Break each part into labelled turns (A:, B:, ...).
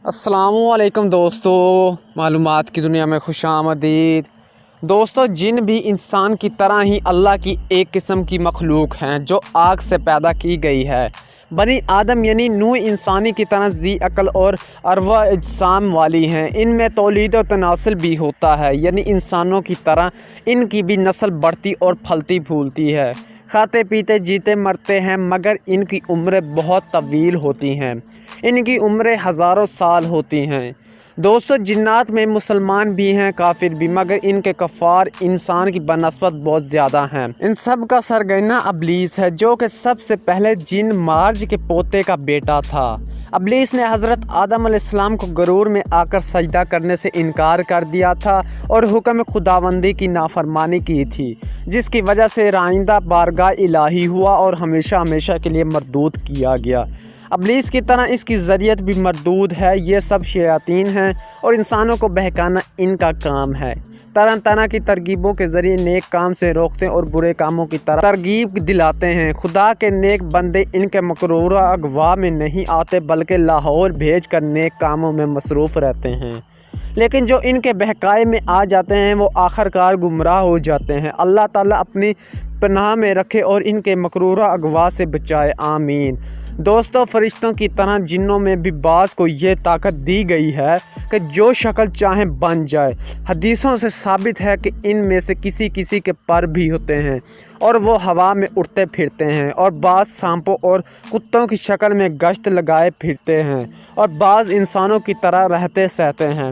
A: السلام علیکم دوستو، معلومات کی دنیا میں خوش آمدید۔ دوستو، جن بھی انسان کی طرح ہی اللہ کی ایک قسم کی مخلوق ہیں جو آگ سے پیدا کی گئی ہے۔ بنی آدم یعنی نوع انسانی کی طرح ذی عقل اور ارواح اجسام والی ہیں۔ ان میں تولید و تناسل بھی ہوتا ہے، یعنی انسانوں کی طرح ان کی بھی نسل بڑھتی اور پھلتی پھولتی ہے۔ کھاتے پیتے جیتے مرتے ہیں، مگر ان کی عمریں بہت طویل ہوتی ہیں۔ ان کی عمریں ہزاروں سال ہوتی ہیں۔ دوستو، جنات میں مسلمان بھی ہیں، کافر بھی، مگر ان کے کفار انسان کی بنسبت بہت زیادہ ہیں۔ ان سب کا سرگنا ابلیس ہے، جو کہ سب سے پہلے جن مارج کے پوتے کا بیٹا تھا۔ ابلیس نے حضرت آدم علیہ السلام کو غرور میں آ کر سجدہ کرنے سے انکار کر دیا تھا اور حکم خداوندی کی نافرمانی کی تھی، جس کی وجہ سے رائندہ بارگاہ الہی ہوا اور ہمیشہ ہمیشہ کے لیے مردود کیا گیا۔ ابلیس کی طرح اس کی ذریعت بھی مردود ہے۔ یہ سب شیاطین ہیں اور انسانوں کو بہکانا ان کا کام ہے۔ طرح طرح کی ترغیبوں کے ذریعے نیک کام سے روکتے اور برے کاموں کی طرح ترغیب دلاتے ہیں۔ خدا کے نیک بندے ان کے مکرورہ اغوا میں نہیں آتے، بلکہ لاہور بھیج کر نیک کاموں میں مصروف رہتے ہیں۔ لیکن جو ان کے بہکائے میں آ جاتے ہیں وہ آخرکار گمراہ ہو جاتے ہیں۔ اللہ تعالیٰ اپنی پناہ میں رکھے اور ان کے مکرورہ اغوا سے بچائے، آمین۔ دوستو، فرشتوں کی طرح جنوں میں بھی بعض کو یہ طاقت دی گئی ہے کہ جو شکل چاہیں بن جائے۔ حدیثوں سے ثابت ہے کہ ان میں سے کسی کسی کے پر بھی ہوتے ہیں اور وہ ہوا میں اڑتے پھرتے ہیں، اور بعض سانپوں اور کتوں کی شکل میں گشت لگائے پھرتے ہیں، اور بعض انسانوں کی طرح رہتے سہتے ہیں،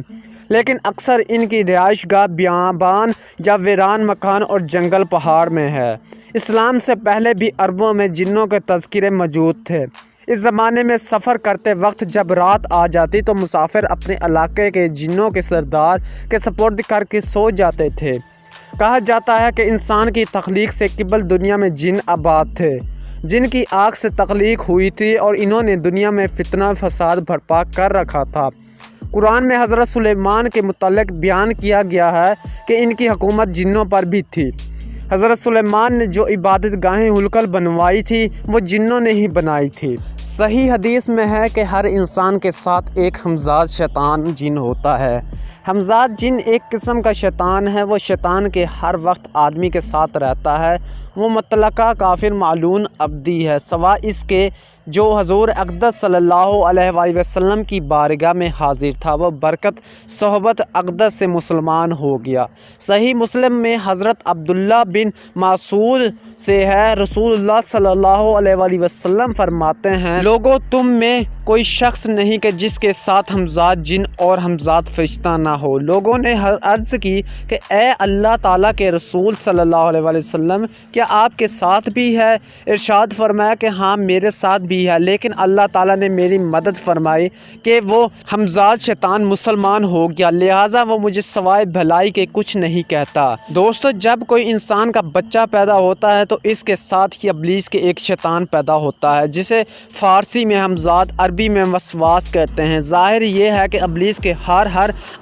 A: لیکن اکثر ان کی رہائش گاہ بیابان یا ویران مکان اور جنگل پہاڑ میں ہے۔ اسلام سے پہلے بھی عربوں میں جنوں کے تذکرے موجود تھے۔ اس زمانے میں سفر کرتے وقت جب رات آ جاتی تو مسافر اپنے علاقے کے جنوں کے سردار کے سپرد کر کے سو جاتے تھے۔ کہا جاتا ہے کہ انسان کی تخلیق سے قبل دنیا میں جن آباد تھے، جن کی آگ سے تخلیق ہوئی تھی، اور انہوں نے دنیا میں فتنہ فساد برپا کر رکھا تھا۔ قرآن میں حضرت سلیمان کے متعلق بیان کیا گیا ہے کہ ان کی حکومت جنوں پر بھی تھی۔ حضرت سلیمان نے جو عبادت گاہیں ہلکل بنوائی تھی وہ جنوں نے ہی بنائی تھی۔ صحیح حدیث میں ہے کہ ہر انسان کے ساتھ ایک ہمزاد شیطان جن ہوتا ہے۔ ہمزاد جن ایک قسم کا شیطان ہے۔ وہ شیطان کے ہر وقت آدمی کے ساتھ رہتا ہے۔ وہ مطلقہ کافر معلون ابدی ہے، سوائے اس کے جو حضور اقدس صلی اللہ علیہ وآلہ وسلم کی بارگاہ میں حاضر تھا۔ وہ برکت صحبت اقدس سے مسلمان ہو گیا۔ صحیح مسلم میں حضرت عبداللہ بن مسعود سے ہے، رسول اللہ صلی اللہ علیہ وآلہ وسلم فرماتے ہیں، لوگوں، تم میں کوئی شخص نہیں کہ جس کے ساتھ ہمزاد جن اور ہمزاد فرشتہ نہ ہو۔ لوگوں نے عرض کی کہ اے اللہ تعالیٰ کے رسول صلی اللہ علیہ وآلہ وسلم، کیا آپ کے ساتھ بھی ہے؟ ارشاد فرمایا کہ ہاں، میرے ساتھ بھی ہے، لیکن اللہ تعالیٰ نے میری مدد فرمائی کہ وہ ہمزاد شیطان مسلمان ہو گیا، لہٰذا وہ مجھے سوائے بھلائی کے کچھ نہیں کہتا۔ دوستو، جب کوئی انسان کا بچہ پیدا ہوتا ہے تو اس کے ساتھ ہی ابلیس کے ایک شیطان پیدا ہوتا ہے، جسے فارسی میں ہمزاد، عربی میں وسواس کہتے ہیں۔ ظاہر یہ ہے کہ ابلیس کے ہر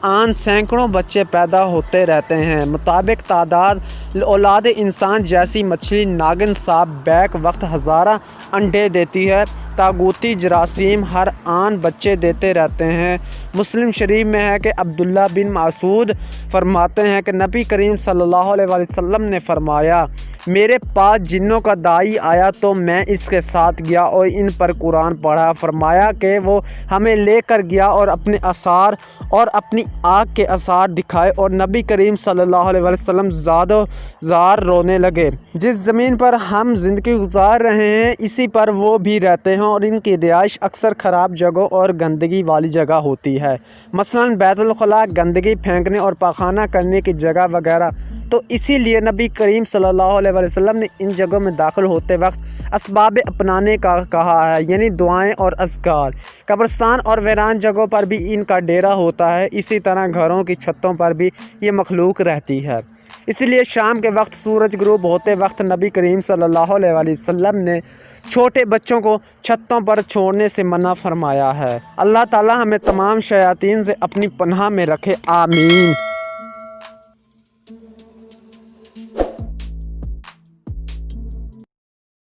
A: آن سینکڑوں بچے پیدا ہوتے رہتے ہیں۔ مطابق تعداد اولاد انسان جیسی مچھلی، ناگن، سانپ بیک وقت ہزارہ انڈے دیتی ہے، طاغوتی جراثیم ہر آن بچے دیتے رہتے ہیں۔ مسلم شریف میں ہے کہ عبداللہ بن مسعود فرماتے ہیں کہ نبی کریم صلی اللہ علیہ وآلہ وسلم نے فرمایا، میرے پاس جنوں کا داعی آیا تو میں اس کے ساتھ گیا اور ان پر قرآن پڑھا۔ فرمایا کہ وہ ہمیں لے کر گیا اور اپنے آثار اور اپنی آنکھ کے آثار دکھائے، اور نبی کریم صلی اللہ علیہ وآلہ وسلم زاد و زار رونے لگے۔ جس زمین پر ہم زندگی گزار رہے ہیں اسی پر وہ بھی رہتے ہیں، اور ان کی رہائش اکثر خراب جگہوں اور گندگی والی جگہ ہوتی ہے، مثلاً بیت الخلاء، گندگی پھینکنے اور پاخانہ کرنے کی جگہ وغیرہ۔ تو اسی لیے نبی کریم صلی اللہ علیہ وآلہ وسلم نے ان جگہوں میں داخل ہوتے وقت اسباب اپنانے کا کہا ہے، یعنی دعائیں اور اذکار۔ قبرستان اور ویران جگہوں پر بھی ان کا ڈیرا ہوتا ہے، اسی طرح گھروں کی چھتوں پر بھی یہ مخلوق رہتی ہے۔ اسی لیے شام کے وقت سورج غروب ہوتے وقت نبی کریم صلی اللہ علیہ وآلہ وسلم نے چھوٹے بچوں کو چھتوں پر چھوڑنے سے منع فرمایا ہے۔ اللہ تعالی ہمیں تمام شیاطین سے اپنی پناہ میں رکھے، آمین۔